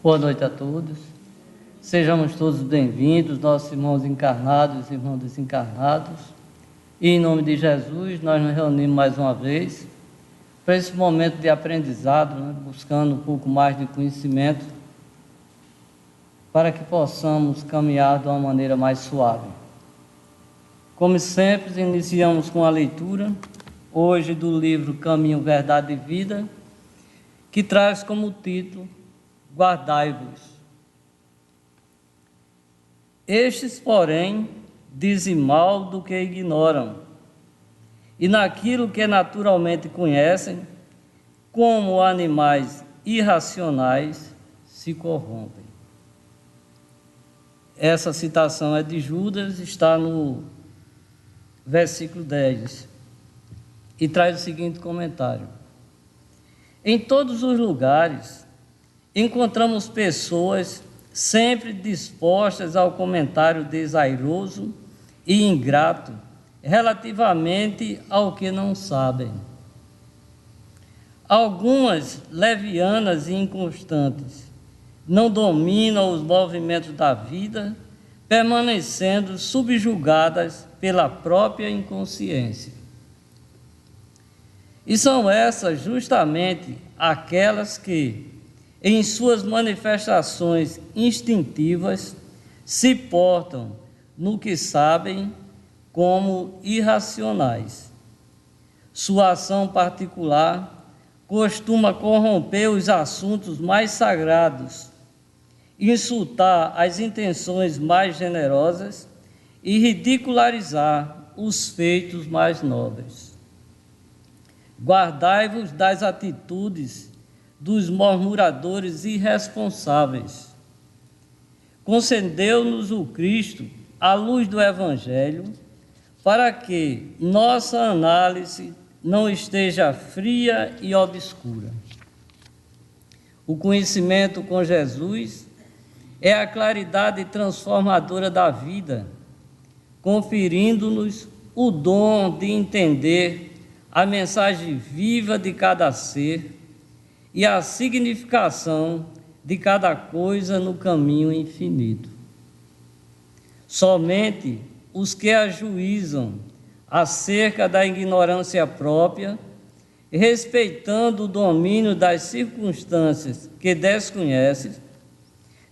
Boa noite a todos. Sejamos todos bem-vindos, nossos irmãos encarnados e irmãos desencarnados. E em nome de Jesus, nós nos reunimos mais uma vez para esse momento de aprendizado, buscando um pouco mais de conhecimento, para que possamos caminhar de uma maneira mais suave. Como sempre, iniciamos com a leitura, hoje do livro Caminho, Verdade e Vida, que traz como título Guardai-vos. Estes, porém, dizem mal do que ignoram, e naquilo que naturalmente conhecem, como animais irracionais, se corrompem. Essa citação é de Judas, está no versículo 10, e traz o seguinte comentário: em todos os lugares encontramos pessoas sempre dispostas ao comentário desairoso e ingrato relativamente ao que não sabem. Algumas levianas e inconstantes não dominam os movimentos da vida, permanecendo subjugadas pela própria inconsciência. E são essas justamente aquelas que, em suas manifestações instintivas, se portam no que sabem como irracionais. Sua ação particular costuma corromper os assuntos mais sagrados, insultar as intenções mais generosas e ridicularizar os feitos mais nobres. Guardai-vos das atitudes dos murmuradores irresponsáveis. Concedeu-nos o Cristo a luz do Evangelho, para que nossa análise não esteja fria e obscura. O conhecimento com Jesus é a claridade transformadora da vida, conferindo-nos o dom de entender a mensagem viva de cada ser e a significação de cada coisa no caminho infinito. Somente os que ajuizam acerca da ignorância própria, respeitando o domínio das circunstâncias que desconhecem,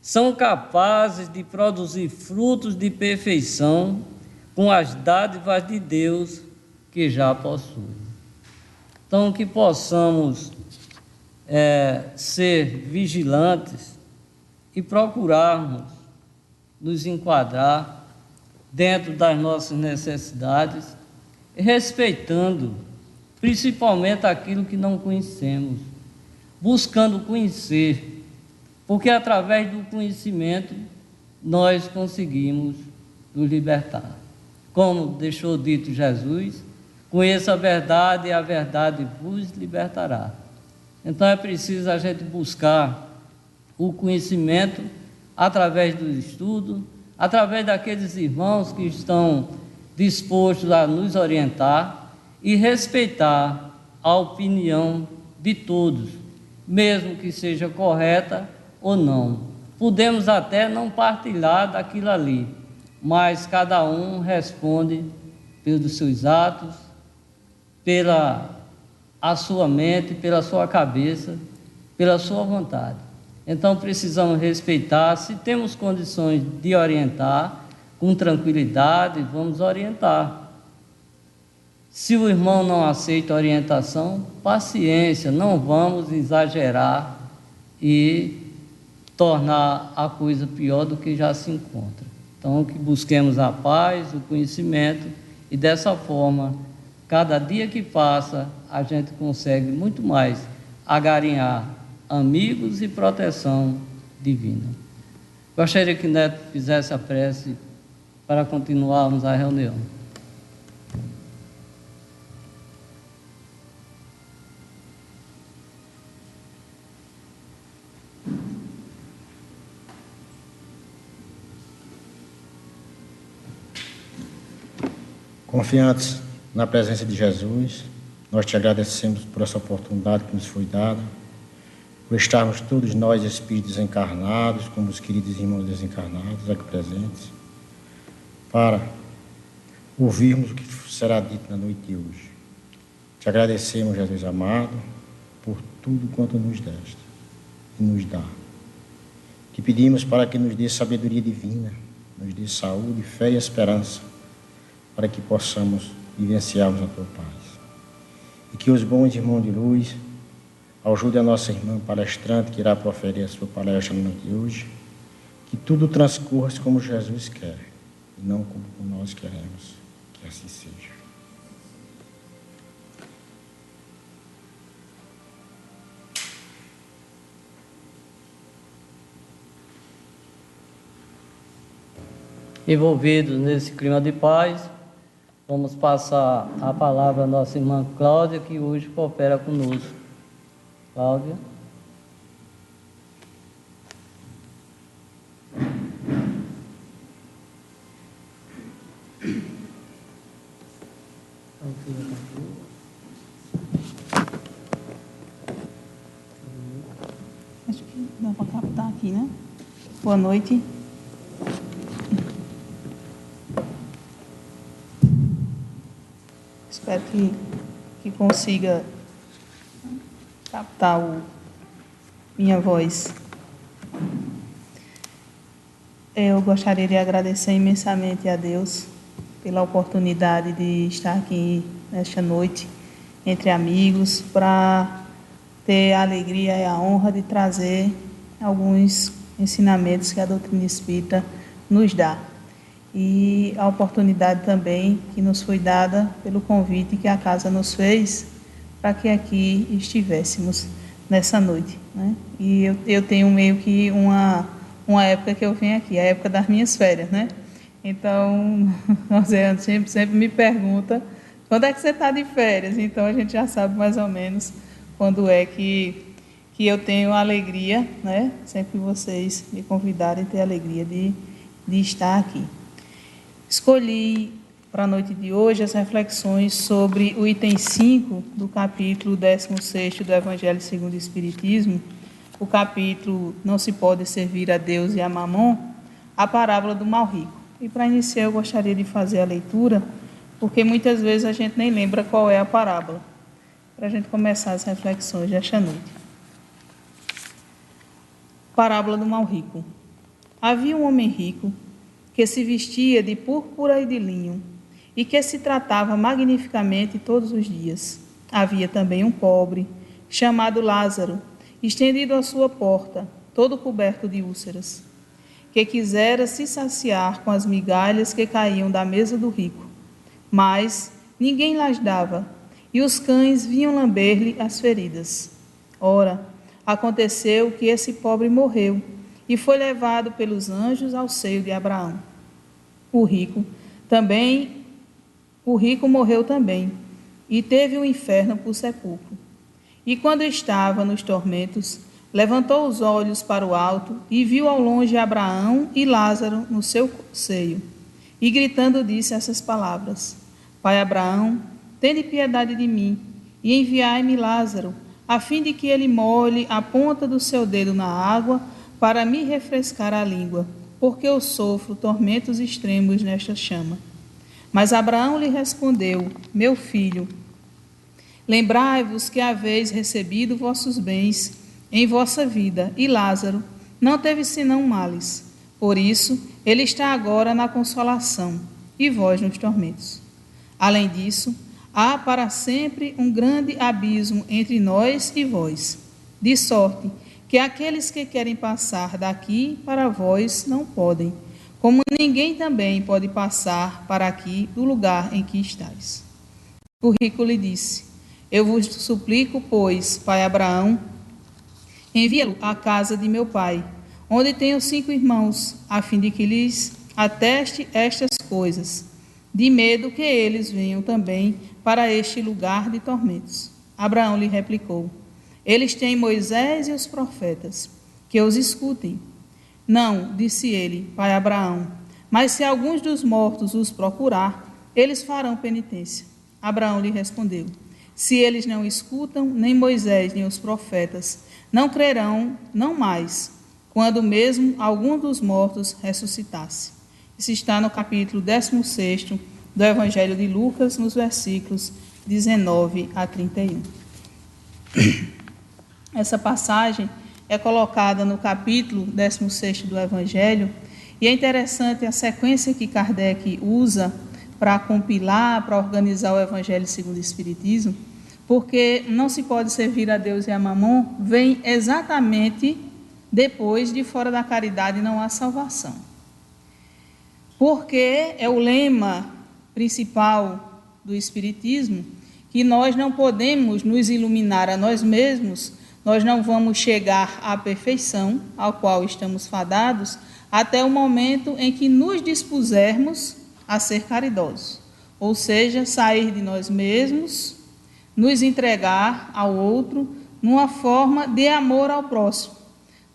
são capazes de produzir frutos de perfeição com as dádivas de Deus que já possuem. Então, que possamos ser vigilantes e procurarmos nos enquadrar dentro das nossas necessidades, respeitando principalmente aquilo que não conhecemos, buscando conhecer, porque através do conhecimento nós conseguimos nos libertar. Como deixou dito Jesus, conheça a verdade e a verdade vos libertará. Então é preciso a gente buscar o conhecimento através do estudo, através daqueles irmãos que estão dispostos a nos orientar e respeitar a opinião de todos, mesmo que seja correta ou não. Podemos até não partilhar daquilo ali, mas cada um responde pelos seus atos, pela a sua mente, pela sua cabeça, pela sua vontade. Então precisamos respeitar. Se temos condições de orientar com tranquilidade, vamos orientar. Se o irmão não aceita orientação, paciência, não vamos exagerar e tornar a coisa pior do que já se encontra. Então que busquemos a paz, o conhecimento, e dessa forma, cada dia que passa, a gente consegue muito mais agarinhar amigos e proteção divina. Gostaria que Neto fizesse a prece para continuarmos a reunião. Confiantes na presença de Jesus, nós te agradecemos por essa oportunidade que nos foi dada. por estarmos todos nós, espíritos encarnados, como os queridos irmãos desencarnados aqui presentes, para ouvirmos o que será dito na noite de hoje. Te agradecemos, Jesus amado, por tudo quanto nos deste e nos dá. Te pedimos para que nos dê sabedoria divina, nos dê saúde, fé e esperança, para que possamos vivenciarmos a tua paz. E que os bons irmãos de luz ajudem a nossa irmã palestrante, que irá proferir a sua palestra na noite de hoje, que tudo transcorra como Jesus quer, e não como nós queremos. Que assim seja. Envolvidos nesse clima de paz, vamos passar a palavra à nossa irmã Cláudia, que hoje coopera conosco. Cláudia. Acho que dá para captar aqui, né? Boa noite. Espero que consiga captar minha voz. Eu gostaria de agradecer imensamente a Deus pela oportunidade de estar aqui nesta noite, entre amigos, para ter a alegria e a honra de trazer alguns ensinamentos que a doutrina espírita nos dá. E a oportunidade também que nos foi dada pelo convite que a casa nos fez para que aqui estivéssemos nessa noite, né? E eu tenho meio que uma época que eu venho aqui, a época das minhas férias, né? Então, José sempre me pergunta, quando é que você está de férias? Então, a gente já sabe mais ou menos quando é que eu tenho a alegria, né? Sempre que vocês me convidarem, ter a alegria de estar aqui. Escolhi para a noite de hoje as reflexões sobre o item 5 do capítulo 16º do Evangelho segundo o Espiritismo, o capítulo Não se pode servir a Deus e a Mamon, a parábola do mal rico. E para iniciar eu gostaria de fazer a leitura, porque muitas vezes a gente nem lembra qual é a parábola, para a gente começar as reflexões desta noite. Parábola do mal rico. Havia um homem rico que se vestia de púrpura e de linho, e que se tratava magnificamente todos os dias. Havia também um pobre, chamado Lázaro, estendido à sua porta, todo coberto de úlceras, que quisera se saciar com as migalhas que caíam da mesa do rico. Mas ninguém lhes dava, e os cães vinham lamber-lhe as feridas. Ora, aconteceu que esse pobre morreu, e foi levado pelos anjos ao seio de Abraão. O rico morreu também, e teve o inferno por sepulcro. E quando estava nos tormentos, levantou os olhos para o alto e viu ao longe Abraão e Lázaro no seu seio. E gritando disse essas palavras: Pai Abraão, tende piedade de mim, e enviai-me Lázaro, a fim de que ele molhe a ponta do seu dedo na água, para me refrescar a língua, porque eu sofro tormentos extremos nesta chama. Mas Abraão lhe respondeu: Meu filho, lembrai-vos que haveis recebido vossos bens em vossa vida, e Lázaro não teve senão males. Por isso, ele está agora na consolação, e vós nos tormentos. Além disso, há para sempre um grande abismo entre nós e vós, de sorte que aqueles que querem passar daqui para vós não podem, como ninguém também pode passar para aqui do lugar em que estáis. O rico lhe disse: Eu vos suplico, pois, pai Abraão, envia-lo à casa de meu pai, onde tenho 5 irmãos, a fim de que lhes ateste estas coisas, de medo que eles venham também para este lugar de tormentos. Abraão lhe replicou: Eles têm Moisés e os profetas, que os escutem. Não, disse ele, pai Abraão, mas se alguns dos mortos os procurar, eles farão penitência. Abraão lhe respondeu: Se eles não escutam, nem Moisés nem os profetas, não crerão, não mais, quando mesmo algum dos mortos ressuscitasse. Isso está no capítulo 16 do Evangelho de Lucas, nos versículos 19 a 31. Essa passagem é colocada no capítulo 16 do Evangelho, e é interessante a sequência que Kardec usa para compilar, para organizar o Evangelho segundo o Espiritismo, porque não se pode servir a Deus e a Mamon, vem exatamente depois de fora da caridade não há salvação. Porque é o lema principal do Espiritismo, que nós não podemos nos iluminar a nós mesmos, nós não vamos chegar à perfeição, ao qual estamos fadados, até o momento em que nos dispusermos a ser caridosos, ou seja, sair de nós mesmos, nos entregar ao outro, numa forma de amor ao próximo,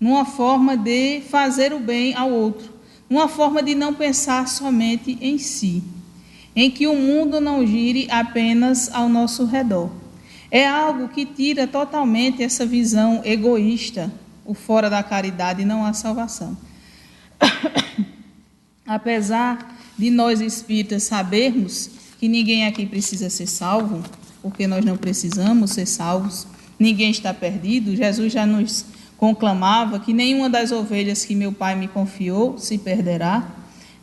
numa forma de fazer o bem ao outro, numa forma de não pensar somente em si, em que o mundo não gire apenas ao nosso redor. É algo que tira totalmente essa visão egoísta, o fora da caridade não há salvação. Apesar de nós espíritas sabermos que ninguém aqui precisa ser salvo, porque nós não precisamos ser salvos, ninguém está perdido, Jesus já nos conclamava que nenhuma das ovelhas que meu Pai me confiou se perderá.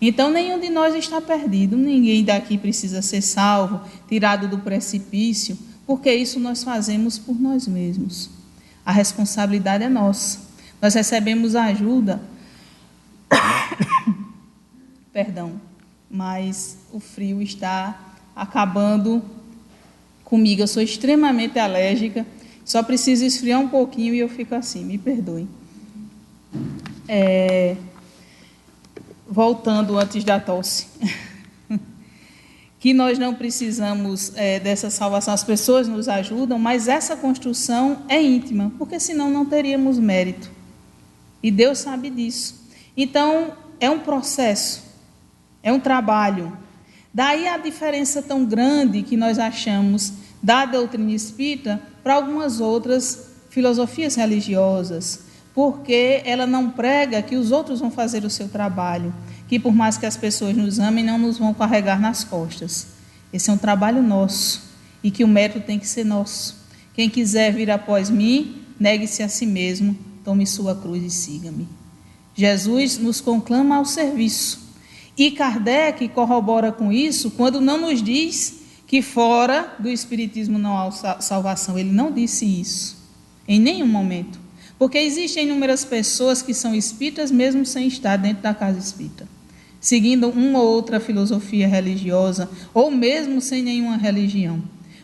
Então nenhum de nós está perdido, ninguém daqui precisa ser salvo, tirado do precipício, porque isso nós fazemos por nós mesmos. A responsabilidade é nossa. Nós recebemos ajuda, mas o frio está acabando comigo. Eu sou extremamente alérgica, só preciso esfriar um pouquinho e eu fico assim, me perdoem. Voltando antes da tosse, que nós não precisamos dessa salvação, as pessoas nos ajudam, mas essa construção é íntima, porque senão não teríamos mérito, e Deus sabe disso. Então é um processo, é um trabalho. Daí a diferença tão grande que nós achamos da doutrina espírita para algumas outras filosofias religiosas, porque ela não prega que os outros vão fazer o seu trabalho, que por mais que as pessoas nos amem, não nos vão carregar nas costas. Esse é um trabalho nosso, e que o mérito tem que ser nosso. Quem quiser vir após mim, negue-se a si mesmo, tome sua cruz e siga-me. Jesus nos conclama ao serviço, e Kardec corrobora com isso quando não nos diz que fora do Espiritismo não há salvação. Ele não disse isso, em nenhum momento. Porque existem inúmeras pessoas que são espíritas mesmo sem estar dentro da casa espírita, seguindo uma ou outra filosofia religiosa, ou mesmo sem nenhuma religião,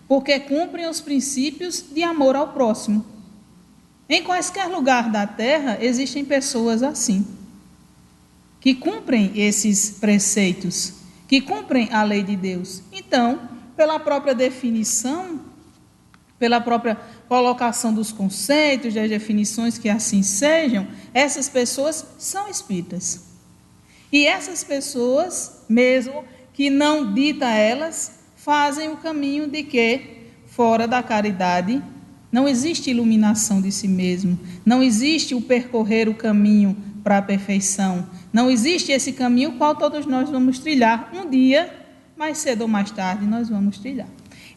porque cumprem os princípios de amor ao próximo. Em quaisquer lugar da terra existem pessoas assim, que cumprem esses preceitos, que cumprem a lei de Deus. Então, pela própria definição, pela própria colocação dos conceitos, das definições que assim sejam, essas pessoas são espíritas. E essas pessoas, mesmo que não dita elas, fazem o caminho de que, fora da caridade, não existe iluminação de si mesmo, não existe o percorrer o caminho para a perfeição, não existe esse caminho qual todos nós vamos trilhar um dia, mais cedo ou mais tarde nós vamos trilhar.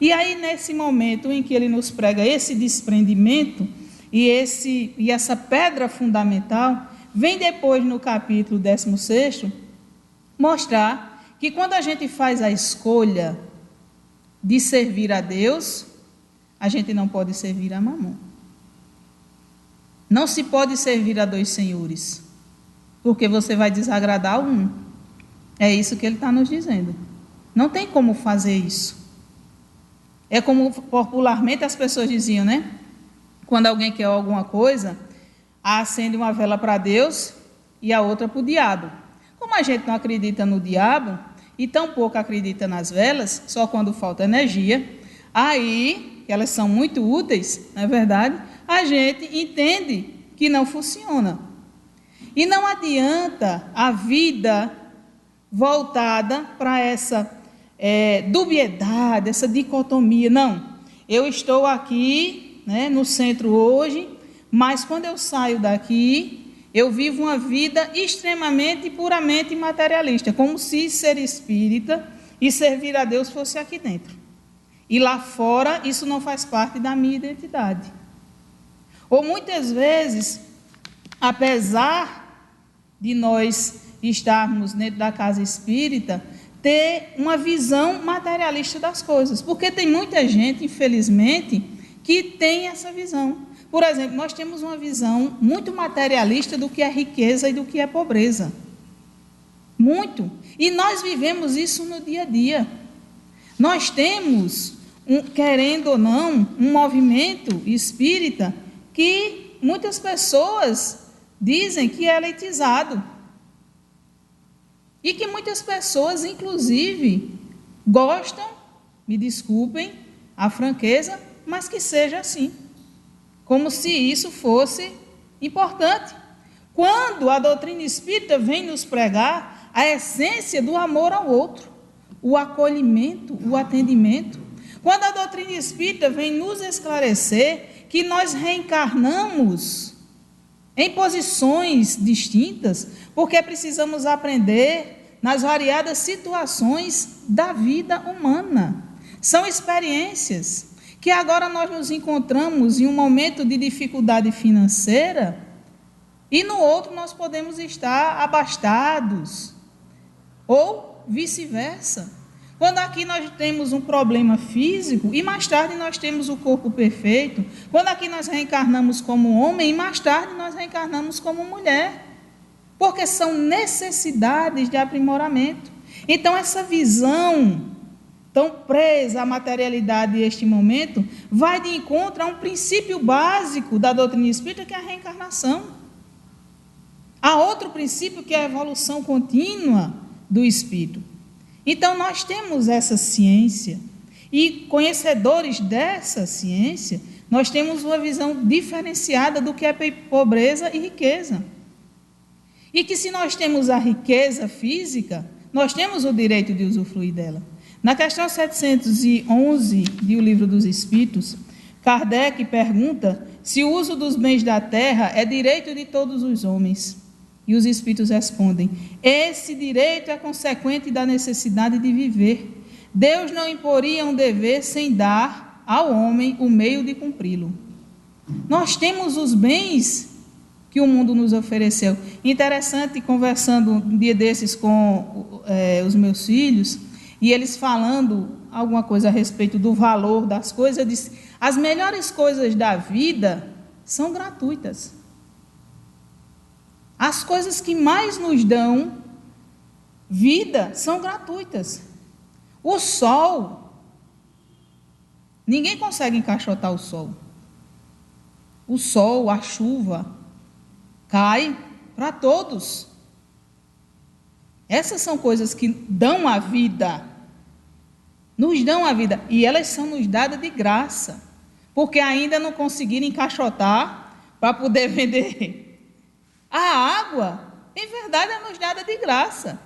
E aí, nesse momento em que ele nos prega esse desprendimento e essa pedra fundamental, vem depois no capítulo 16 mostrar que quando a gente faz a escolha de servir a Deus, a gente não pode servir a Mamon. Não se pode servir a dois senhores, porque você vai desagradar um. É isso que ele está nos dizendo. Não tem como fazer isso. É como popularmente as pessoas diziam, né? Quando alguém quer alguma coisa, acende uma vela para Deus e a outra para o diabo. Como a gente não acredita no diabo e tampouco acredita nas velas, só quando falta energia, aí, elas são muito úteis, não é verdade? A gente entende que não funciona. E não adianta a vida voltada para essa dubiedade, essa dicotomia. Não, eu estou aqui, né, no centro hoje, mas quando eu saio daqui, eu vivo uma vida extremamente e puramente materialista, como se ser espírita e servir a Deus fosse aqui dentro. E lá fora, isso não faz parte da minha identidade. Ou muitas vezes, apesar de nós estarmos dentro da casa espírita, ter uma visão materialista das coisas. Porque tem muita gente, infelizmente, que tem essa visão. Por exemplo, nós temos uma visão muito materialista do que é riqueza e do que é pobreza. Muito. E nós vivemos isso no dia a dia. Nós temos, querendo ou não, um movimento espírita que muitas pessoas dizem que é elitizado. E que muitas pessoas, inclusive, gostam, me desculpem a franqueza, mas que seja assim. Como se isso fosse importante. Quando a doutrina espírita vem nos pregar a essência do amor ao outro, o acolhimento, o atendimento. Quando a doutrina espírita vem nos esclarecer que nós reencarnamos em posições distintas, porque precisamos aprender nas variadas situações da vida humana. São experiências que agora nós nos encontramos em um momento de dificuldade financeira e no outro nós podemos estar abastados, ou vice-versa. Quando aqui nós temos um problema físico e mais tarde nós temos o corpo perfeito, quando aqui nós reencarnamos como homem e mais tarde nós reencarnamos como mulher, porque são necessidades de aprimoramento. Então essa visão tão presa à materialidade neste momento, vai de encontro a um princípio básico da doutrina espírita, que é a reencarnação. Há outro princípio, que é a evolução contínua do espírito. Então, nós temos essa ciência, e conhecedores dessa ciência, nós temos uma visão diferenciada do que é pobreza e riqueza. E que se nós temos a riqueza física, nós temos o direito de usufruir dela. Na questão 711 do Livro dos Espíritos, Kardec pergunta se o uso dos bens da terra é direito de todos os homens. E os Espíritos respondem: esse direito é consequente da necessidade de viver. Deus não imporia um dever sem dar ao homem o meio de cumpri-lo. Nós temos os bens que o mundo nos ofereceu. Interessante, conversando um dia desses com os meus filhos, e eles falando alguma coisa a respeito do valor das coisas, eu disse: as melhores coisas da vida são gratuitas. As coisas que mais nos dão vida são gratuitas. O sol, ninguém consegue encaixotar o sol. O sol, a chuva, cai para todos. Essas são coisas que dão a vida, nos dão a vida, e elas são nos dadas de graça, porque ainda não conseguiram encaixotar para poder vender. A água, em verdade, é nos dada de graça,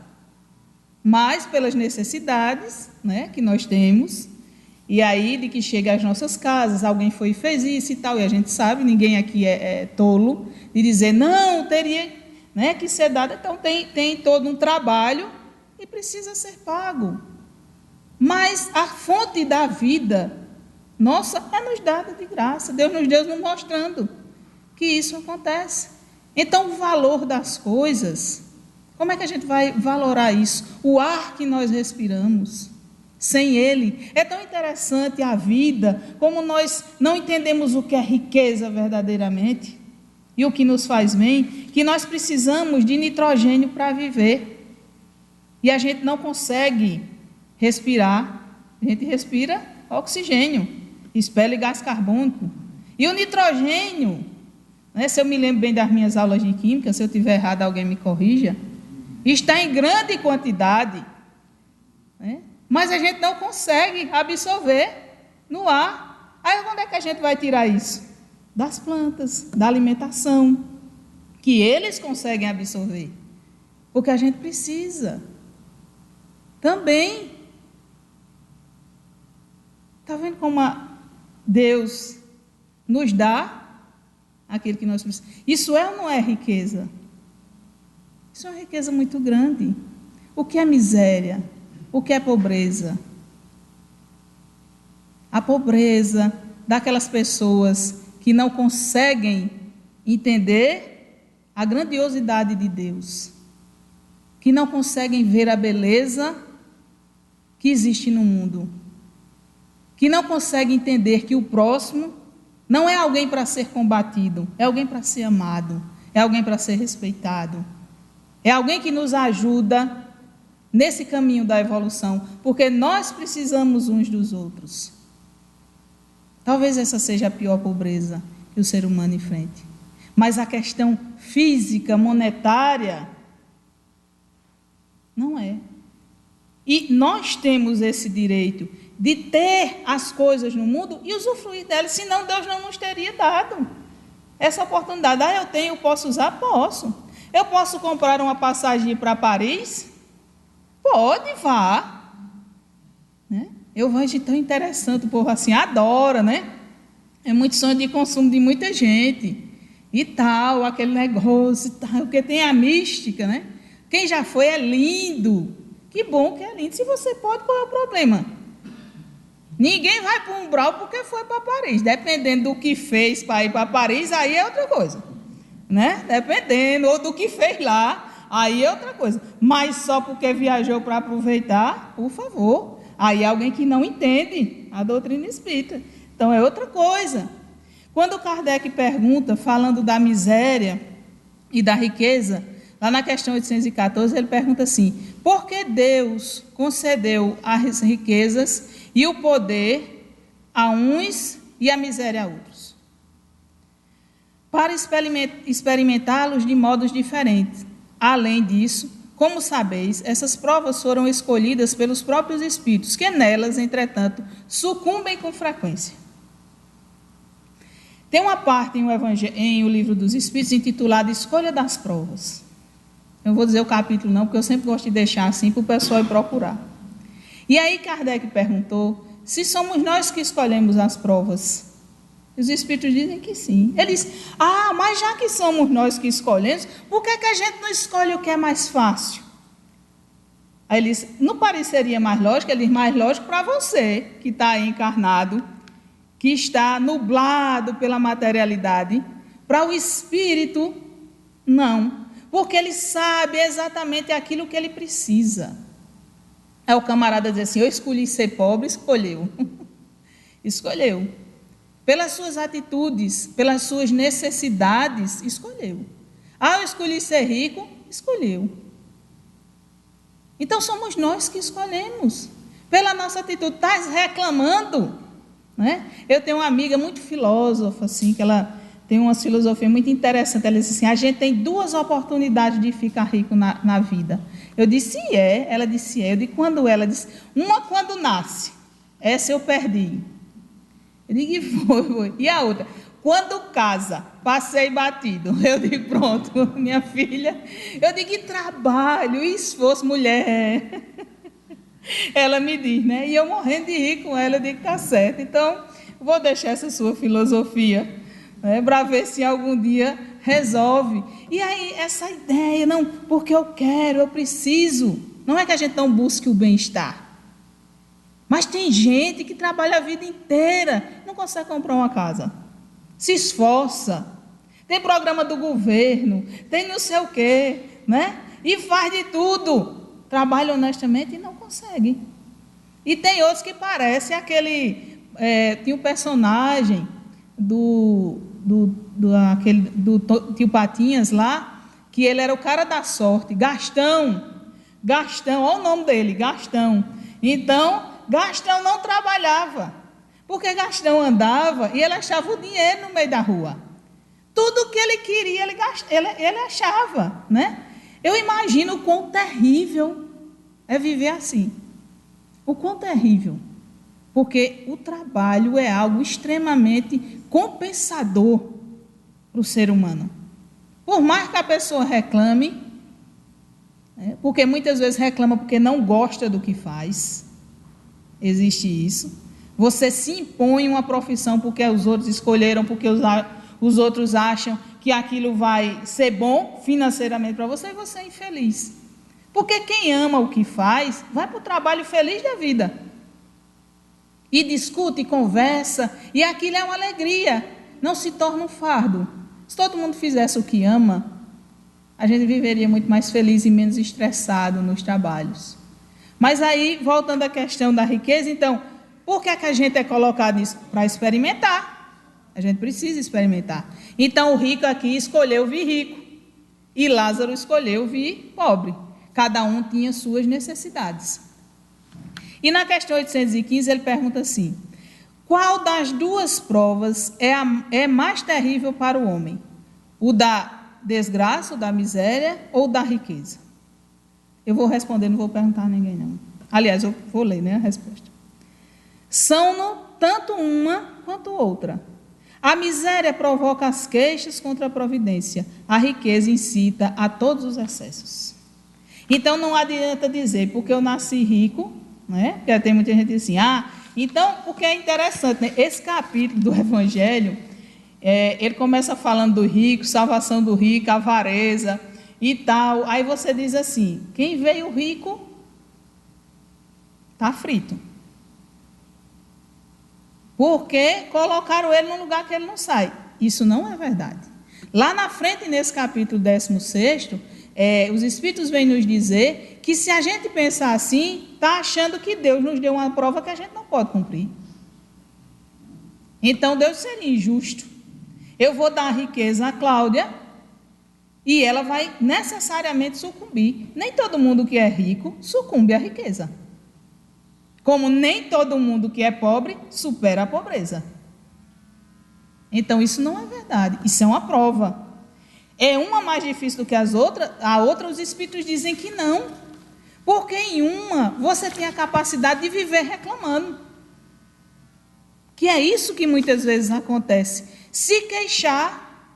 mas pelas necessidades, né, que nós temos, e aí de que chega às nossas casas, alguém foi e fez isso e tal, e a gente sabe, ninguém aqui é tolo, de dizer, não, teria, né, que ser dado. Então tem todo um trabalho e precisa ser pago. Mas a fonte da vida nossa é nos dada de graça. Deus nos deu nos mostrando que isso acontece. Então, o valor das coisas, como é que a gente vai valorar isso? O ar que nós respiramos, sem ele. É tão interessante a vida, como nós não entendemos o que é riqueza verdadeiramente e o que nos faz bem, que nós precisamos de nitrogênio para viver. E a gente não consegue respirar, a gente respira oxigênio, expele gás carbônico. E o nitrogênio, né, se eu me lembro bem das minhas aulas de química, se eu estiver errado, alguém me corrija, está em grande quantidade, né, mas a gente não consegue absorver no ar. Aí onde é que a gente vai tirar isso? Das plantas, da alimentação, que eles conseguem absorver, porque a gente precisa também. Está vendo como Deus nos dá aquilo que nós precisamos. Isso é ou não é riqueza? Isso é uma riqueza muito grande. O que é miséria? O que é pobreza? A pobreza daquelas pessoas que não conseguem entender a grandiosidade de Deus, que não conseguem ver a beleza que existe no mundo, que não conseguem entender que o próximo não é alguém para ser combatido, é alguém para ser amado, é alguém para ser respeitado, é alguém que nos ajuda nesse caminho da evolução, porque nós precisamos uns dos outros. Talvez essa seja a pior pobreza que o ser humano enfrente. Mas a questão física, monetária, não é. E nós temos esse direito de ter as coisas no mundo e usufruir delas, senão Deus não nos teria dado essa oportunidade. Eu tenho, posso usar? Posso. Eu posso comprar uma passagem para Paris? Pode, vá. Né? Eu vejo tão interessante, o povo assim, adora, né? É muito sonho de consumo de muita gente. E tal, aquele negócio e tal, porque tem a mística, né? Quem já foi é lindo. Que bom que é lindo. Se você pode, qual é o problema? Ninguém vai para o umbral porque foi para Paris. Dependendo do que fez para ir para Paris, aí é outra coisa. Né? Dependendo, ou do que fez lá, aí é outra coisa. Mas só porque viajou para aproveitar, por favor. Aí é alguém que não entende a doutrina espírita. Então é outra coisa. Quando Kardec pergunta, falando da miséria e da riqueza, lá na questão 814, ele pergunta assim: por que Deus concedeu as riquezas e o poder a uns e a miséria a outros? Para experimentá-los de modos diferentes. Além disso, como sabeis, essas provas foram escolhidas pelos próprios espíritos, que nelas, entretanto, sucumbem com frequência. Tem uma parte em o Livro dos Espíritos intitulada Escolha das Provas. Eu vou dizer o capítulo não, porque eu sempre gosto de deixar assim para o pessoal ir procurar. E aí Kardec perguntou se somos nós que escolhemos as provas. Os Espíritos dizem que sim. Ele diz, mas já que somos nós que escolhemos, por que a gente não escolhe o que é mais fácil? Aí ele diz, não pareceria mais lógico? Ele diz, mais lógico para você que está aí encarnado, que está nublado pela materialidade. Para o espírito, não. Porque ele sabe exatamente aquilo que ele precisa. Aí o camarada diz assim, eu escolhi ser pobre, escolheu. Escolheu. Pelas suas atitudes, pelas suas necessidades, escolheu. Eu escolhi ser rico, escolheu. Então somos nós que escolhemos. Pela nossa atitude, estás reclamando? Né? Eu tenho uma amiga muito filósofa, assim, que ela tem uma filosofia muito interessante. Ela disse assim, a gente tem 2 oportunidades de ficar rico na vida. Eu disse, ela disse, eu disse, quando ela disse, uma quando nasce, essa eu perdi. Eu digo, foi. E a outra, quando casa, passei batido. Eu digo, pronto, minha filha, eu digo, que trabalho, esforço, mulher. Ela me diz, né? E eu morrendo de rir com ela, eu digo, tá certo. Então, vou deixar essa sua filosofia, né, para ver se algum dia resolve. E aí, essa ideia, não, porque eu quero, eu preciso. Não é que a gente não busque o bem-estar. Mas tem gente que trabalha a vida inteira, não consegue comprar uma casa. Se esforça. Tem programa do governo, tem não sei o quê, né? E faz de tudo. Trabalha honestamente e não consegue. E tem outros que parecem aquele... tinha um personagem do Tio Patinhas lá, que ele era o cara da sorte, Gastão, olha o nome dele, Gastão. Então, Gastão não trabalhava, porque Gastão andava e ele achava o dinheiro no meio da rua. Tudo que ele queria, ele achava, né? Eu imagino o quão terrível é viver assim. O quão terrível. Porque o trabalho é algo extremamente compensador para o ser humano. Por mais que a pessoa reclame, porque muitas vezes reclama porque não gosta do que faz. Existe isso. Você se impõe uma profissão porque os outros escolheram, porque os outros acham que aquilo vai ser bom financeiramente para você e você é infeliz. Porque quem ama o que faz, vai para o trabalho feliz da vida. E discute, e conversa, e aquilo é uma alegria, não se torna um fardo. Se todo mundo fizesse o que ama, a gente viveria muito mais feliz e menos estressado nos trabalhos. Mas aí, voltando à questão da riqueza, então, por que a gente é colocado nisso? Para experimentar. A gente precisa experimentar. Então, o rico aqui escolheu vir rico, e Lázaro escolheu vir pobre. Cada um tinha suas necessidades. E na questão 815, ele pergunta assim: qual das duas provas é mais terrível para o homem? O da desgraça, o da miséria ou da riqueza? Eu vou responder, não vou perguntar a ninguém não. Aliás, eu vou ler, né, a resposta. São-no tanto uma quanto outra. A miséria provoca as queixas contra a providência. A riqueza incita a todos os excessos. Então não adianta dizer, porque eu nasci rico, né? Porque tem muita gente assim, então, porque é interessante, né? Esse capítulo do Evangelho, ele começa falando do rico, salvação do rico, avareza e tal. Aí você diz assim: quem veio rico está frito. Porque colocaram ele num lugar que ele não sai. Isso não é verdade. Lá na frente, nesse capítulo 16, os Espíritos vêm nos dizer que se a gente pensar assim, está achando que Deus nos deu uma prova que a gente não pode cumprir. Então Deus seria injusto. Eu vou dar a riqueza a Cláudia e ela vai necessariamente sucumbir. Nem todo mundo que é rico sucumbe à riqueza. Como nem todo mundo que é pobre supera a pobreza. Então isso não é verdade, isso é uma prova. É uma mais difícil do que a outra os Espíritos dizem que não. Porque em uma você tem a capacidade de viver reclamando. Que é isso que muitas vezes acontece. Se queixar,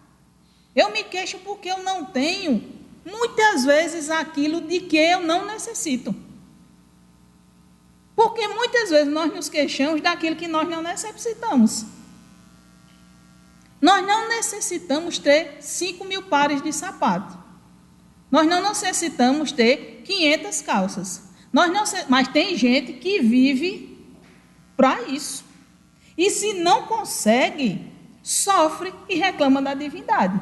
eu me queixo porque eu não tenho, muitas vezes, aquilo de que eu não necessito. Porque muitas vezes nós nos queixamos daquilo que nós não necessitamos. Nós não necessitamos ter 5.000 pares de sapato. Nós não necessitamos ter 500 calças. Mas tem gente que vive para isso. E se não consegue, sofre e reclama da divindade.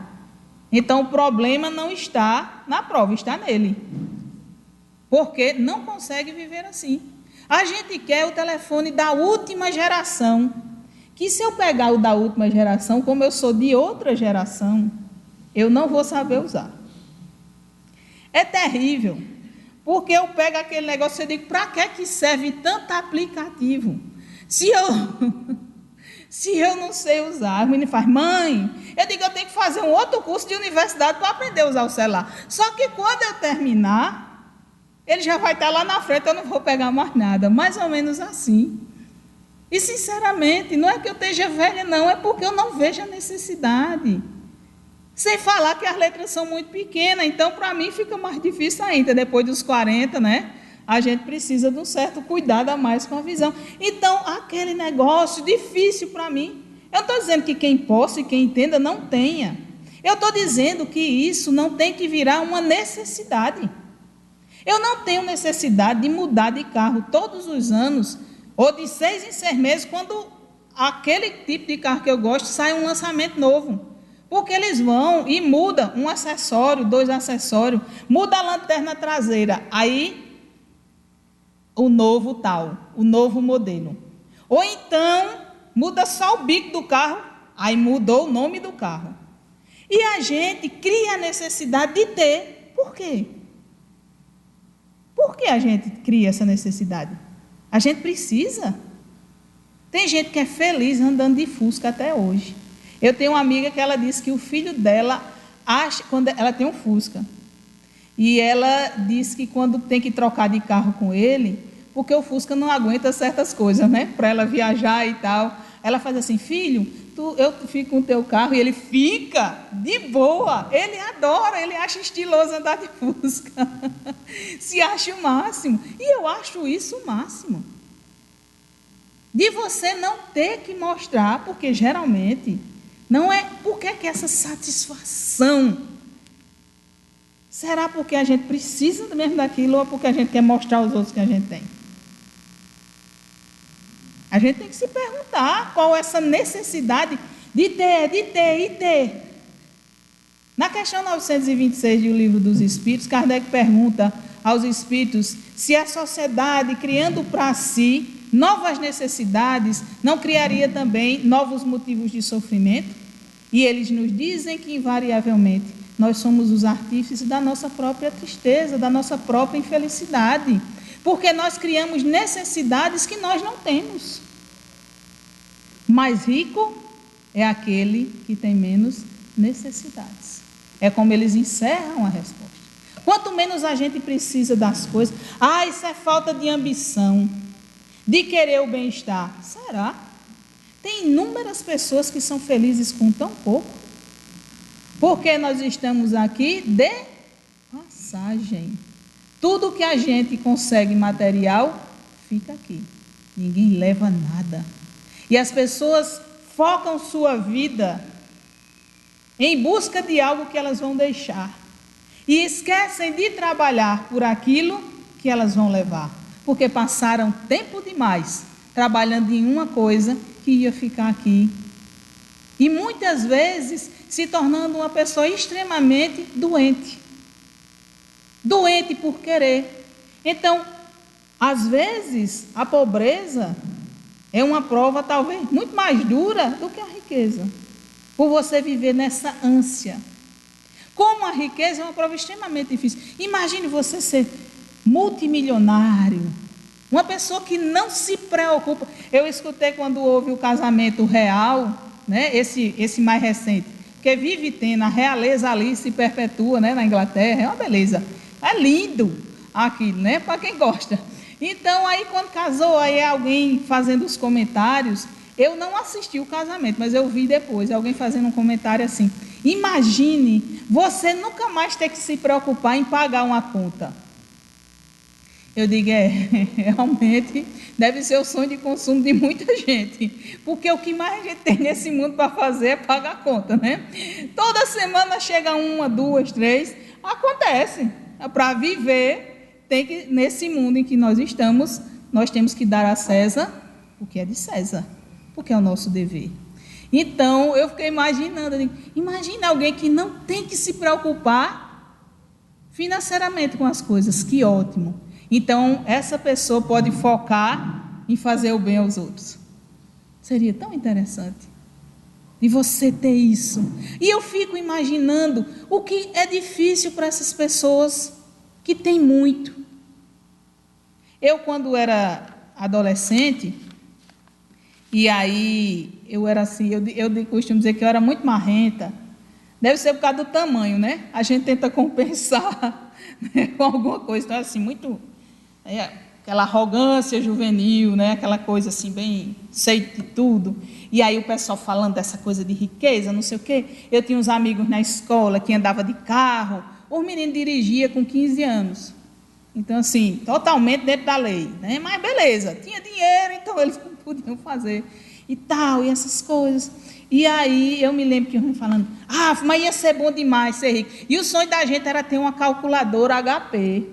Então o problema não está na prova, está nele. Porque não consegue viver assim. A gente quer o telefone da última geração. Que se eu pegar o da última geração, como eu sou de outra geração, eu não vou saber usar. É terrível, porque eu pego aquele negócio e digo, para que serve tanto aplicativo? Se eu não sei usar, a menina faz, mãe, eu digo, eu tenho que fazer um outro curso de universidade para aprender a usar o celular. Só que quando eu terminar, ele já vai estar lá na frente, eu não vou pegar mais nada. Mais ou menos assim. E, sinceramente, não é que eu esteja velha, não, é porque eu não vejo a necessidade. Sem falar que as letras são muito pequenas, então, para mim, fica mais difícil ainda. Depois dos 40, né? A gente precisa de um certo cuidado a mais com a visão. Então, aquele negócio difícil para mim. Eu não estou dizendo que quem possa e quem entenda não tenha. Eu estou dizendo que isso não tem que virar uma necessidade. Eu não tenho necessidade de mudar de carro todos os anos, ou de 6 em 6 meses, quando aquele tipo de carro que eu gosto sai um lançamento novo. Porque eles vão e mudam um acessório, 2 acessórios, muda a lanterna traseira, aí o novo tal, o novo modelo. Ou então muda só o bico do carro, aí mudou o nome do carro. E a gente cria a necessidade de ter. Por quê? Por que a gente cria essa necessidade? A gente precisa. Tem gente que é feliz andando de Fusca até hoje. Eu tenho uma amiga que ela disse que o filho dela acha, quando ela tem um Fusca, e ela disse que quando tem que trocar de carro com ele, porque o Fusca não aguenta certas coisas, né? Para ela viajar e tal. Ela faz assim, filho, eu fico com o teu carro, e ele fica de boa. Ele adora, ele acha estiloso andar de Fusca. Se acha o máximo. E eu acho isso o máximo. De você não ter que mostrar, porque geralmente Não é por que essa satisfação? Será porque a gente precisa mesmo daquilo ou porque a gente quer mostrar aos outros que a gente tem? A gente tem que se perguntar qual é essa necessidade de ter. Na questão 926 do Livro dos Espíritos, Kardec pergunta aos espíritos se a sociedade, criando para si novas necessidades, não criaria também novos motivos de sofrimento? E eles nos dizem que, invariavelmente, nós somos os artífices da nossa própria tristeza, da nossa própria infelicidade, porque nós criamos necessidades que nós não temos. Mais rico é aquele que tem menos necessidades. É como eles encerram a resposta. Quanto menos a gente precisa das coisas, isso é falta de ambição, de querer o bem-estar. Será? Tem inúmeras pessoas que são felizes com tão pouco, porque nós estamos aqui de passagem. Tudo que a gente consegue material, fica aqui. Ninguém leva nada. E as pessoas focam sua vida em busca de algo que elas vão deixar. E esquecem de trabalhar por aquilo que elas vão levar. Porque passaram tempo demais trabalhando em uma coisa que ia ficar aqui. E muitas vezes se tornando uma pessoa extremamente doente. Doente por querer. Então, às vezes, a pobreza é uma prova talvez muito mais dura do que a riqueza. Por você viver nessa ânsia. Como a riqueza é uma prova extremamente difícil. Imagine você ser multimilionário. Uma pessoa que não se preocupa. Eu escutei quando houve o casamento real, né, esse mais recente, porque vive tendo a realeza ali, se perpetua, né, na Inglaterra, é uma beleza. É lindo aquilo, né, para quem gosta. Então, aí quando casou, aí alguém fazendo os comentários, eu não assisti o casamento, mas eu vi depois, alguém fazendo um comentário assim, imagine você nunca mais ter que se preocupar em pagar uma conta. Eu digo, realmente deve ser o sonho de consumo de muita gente, porque o que mais a gente tem nesse mundo para fazer é pagar a conta, né? Toda semana chega uma, duas, três, acontece. Para viver, nesse mundo em que nós estamos, nós temos que dar a César o que é de César, porque é o nosso dever. Então, eu fiquei imaginando, imagina alguém que não tem que se preocupar financeiramente com as coisas, que ótimo. Então, essa pessoa pode focar em fazer o bem aos outros. Seria tão interessante de você ter isso. E eu fico imaginando o que é difícil para essas pessoas que têm muito. Eu, quando era adolescente, e aí eu era assim, eu costumo dizer que eu era muito marrenta. Deve ser por causa do tamanho, né? A gente tenta compensar, né, com alguma coisa. Então, assim, muito... aquela arrogância juvenil, né? Aquela coisa assim, bem, sei de tudo. E aí o pessoal falando dessa coisa de riqueza, não sei o quê. Eu tinha uns amigos na escola que andavam de carro, os meninos dirigiam com 15 anos. Então, assim, totalmente dentro da lei, né? Mas beleza, tinha dinheiro, então eles não podiam fazer e tal, e essas coisas. E aí eu me lembro que eu falando, mas ia ser bom demais ser rico. E o sonho da gente era ter uma calculadora HP.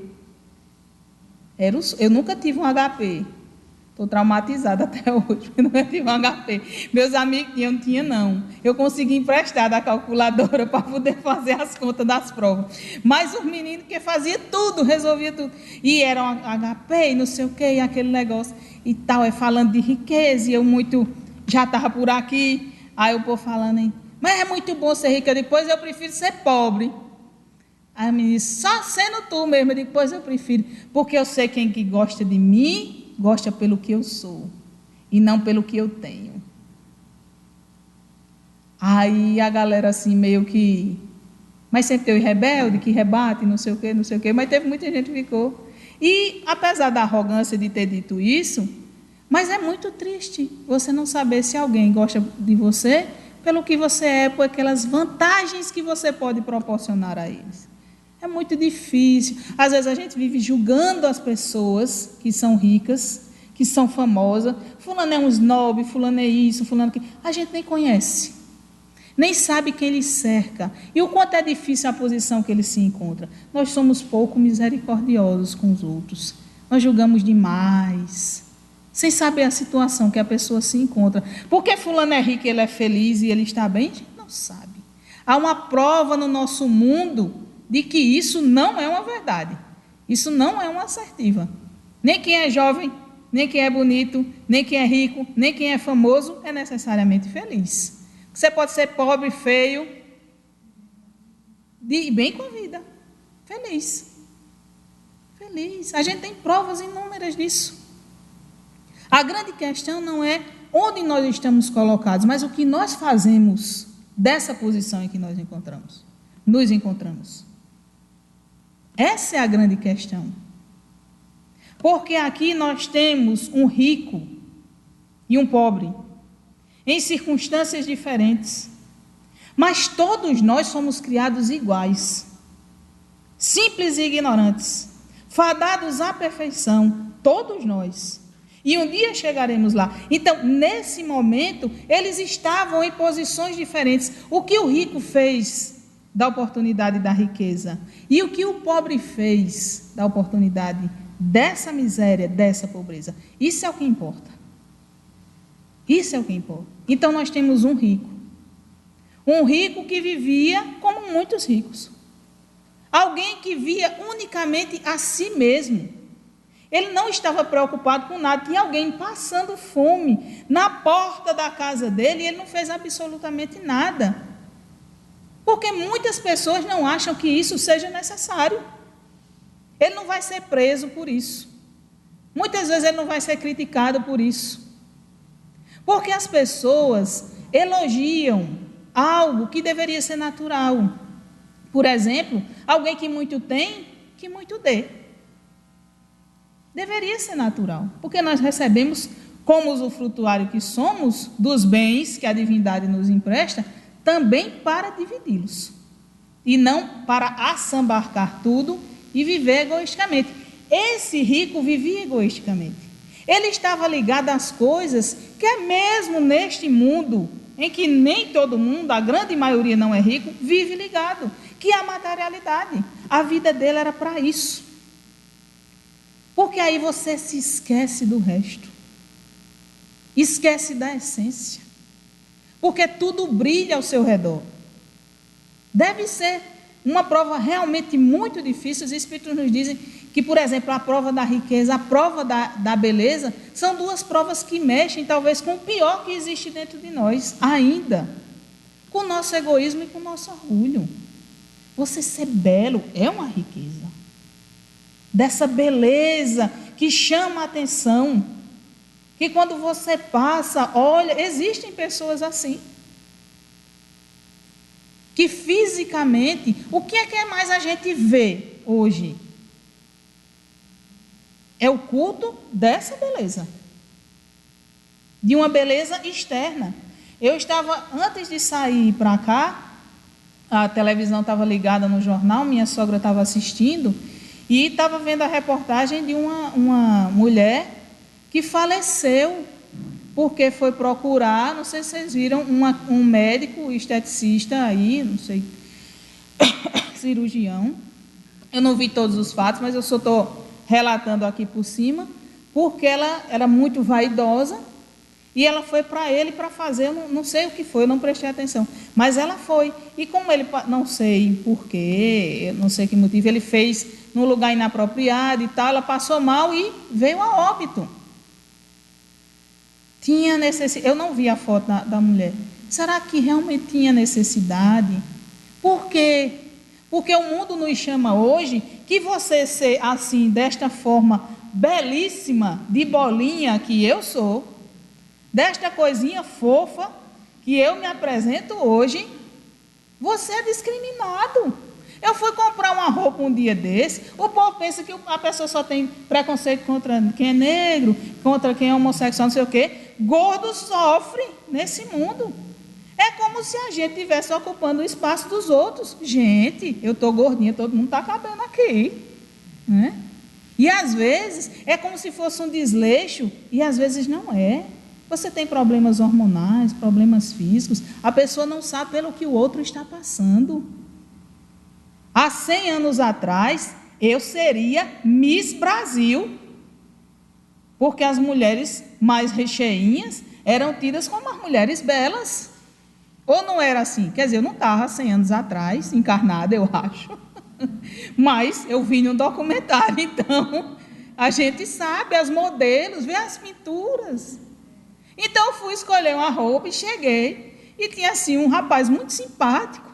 Eu nunca tive um HP. Estou traumatizada até hoje, porque nunca tive um HP. Meus amigos tinham, não tinha não. Eu consegui emprestar da calculadora para poder fazer as contas das provas. Mas os meninos que faziam tudo, resolvia tudo. E era um HP e não sei o quê, e aquele negócio e tal, falando de riqueza, e eu já estava por aqui. Aí o povo falando, mas é muito bom ser rica, depois eu prefiro ser pobre. Aí a menina disse, só sendo tu mesmo, depois eu prefiro, porque eu sei quem que gosta de mim, gosta pelo que eu sou, e não pelo que eu tenho. Aí a galera assim, meio que, mas sempre tem o rebelde, que rebate, não sei o quê, mas teve muita gente que ficou. E apesar da arrogância de ter dito isso, mas é muito triste você não saber se alguém gosta de você pelo que você é, por aquelas vantagens que você pode proporcionar a eles. É muito difícil. Às vezes a gente vive julgando as pessoas que são ricas, que são famosas. Fulano é um snob, fulano é isso, fulano que... A gente nem conhece. nem sabe quem lhe cerca e o quanto é difícil a posição que ele se encontra. Nós somos pouco misericordiosos com os outros. Nós julgamos demais, sem saber a situação que a pessoa se encontra. Porque fulano é rico, ele é feliz e ele está bem? A gente não sabe. Há uma prova no nosso mundo de que isso não é uma verdade. Isso não é uma assertiva. Nem quem é jovem, nem quem é bonito, nem quem é rico, nem quem é famoso é necessariamente feliz. Você pode ser pobre, feio, e bem com a vida. Feliz. Feliz. A gente tem provas inúmeras disso. A grande questão não é onde nós estamos colocados, mas o que nós fazemos dessa posição em que nós nos encontramos. Essa é a grande questão. Porque aqui nós temos um rico e um pobre, em circunstâncias diferentes. Mas todos nós somos criados iguais, simples e ignorantes, fadados à perfeição, todos nós. E um dia chegaremos lá. Então, nesse momento, eles estavam em posições diferentes. O que o rico fez da oportunidade da riqueza e o que o pobre fez da oportunidade dessa miséria, dessa pobreza. Isso é o que importa. Isso é o que importa. Então, nós temos um rico que vivia como muitos ricos. Alguém que via unicamente a si mesmo. Ele não estava preocupado com nada. Tinha alguém passando fome na porta da casa dele e ele não fez absolutamente nada. Porque muitas pessoas não acham que isso seja necessário. Ele não vai ser preso por isso. Muitas vezes ele não vai ser criticado por isso. Porque as pessoas elogiam algo que deveria ser natural. Por exemplo, alguém que muito tem, que muito dê. Deveria ser natural, porque nós recebemos, como usufrutuário que somos, dos bens que a divindade nos empresta, também para dividi-los. E não para assambarcar tudo e viver egoisticamente. Esse rico vivia egoisticamente. Ele estava ligado às coisas que é mesmo neste mundo, em que nem todo mundo, a grande maioria não é rico, vive ligado, que é a materialidade. A vida dele era para isso. Porque aí você se esquece do resto. Esquece da essência. Porque tudo brilha ao seu redor. Deve ser uma prova realmente muito difícil. Os Espíritos nos dizem que, por exemplo, a prova da riqueza, a prova da beleza, são duas provas que mexem talvez com o pior que existe dentro de nós, ainda. Com o nosso egoísmo e com o nosso orgulho. Você ser belo é uma riqueza. Dessa beleza que chama a atenção, que quando você passa, olha, existem pessoas assim, que fisicamente, o que é mais a gente vê hoje? É o culto dessa beleza, de uma beleza externa. Eu estava, antes de sair para cá, a televisão estava ligada no jornal, minha sogra estava assistindo, e estava vendo a reportagem de uma mulher que faleceu porque foi procurar, não sei se vocês viram, um médico esteticista aí, não sei, cirurgião. Eu não vi todos os fatos, mas eu só estou relatando aqui por cima, porque ela era muito vaidosa e ela foi para ele para fazer, não sei o que foi, eu não prestei atenção, mas ela foi. E como ele, não sei porquê, não sei que motivo, ele fez num lugar inapropriado e tal, ela passou mal e veio a óbito. Tinha necessidade, eu não vi a foto da mulher. Será que realmente tinha necessidade? Por quê? Porque o mundo nos chama hoje que você ser assim, desta forma belíssima, de bolinha que eu sou, desta coisinha fofa que eu me apresento hoje, você é discriminado. Eu fui comprar uma roupa um dia desse, o povo pensa que a pessoa só tem preconceito contra quem é negro, contra quem é homossexual, não sei o quê. Gordo sofre nesse mundo. É como se a gente estivesse ocupando o espaço dos outros. Gente, eu estou gordinha, todo mundo está cabendo aqui. Né? E às vezes é como se fosse um desleixo, e às vezes não é. Você tem problemas hormonais, problemas físicos, a pessoa não sabe pelo que o outro está passando. Há 100 anos atrás, eu seria Miss Brasil, porque as mulheres mais recheinhas eram tidas como as mulheres belas. Ou não era assim? Quer dizer, eu não estava 100 anos atrás, encarnada, eu acho. Mas eu vi num documentário, então a gente sabe, as modelos, vê as pinturas. Então eu fui escolher uma roupa e cheguei. E tinha assim um rapaz muito simpático,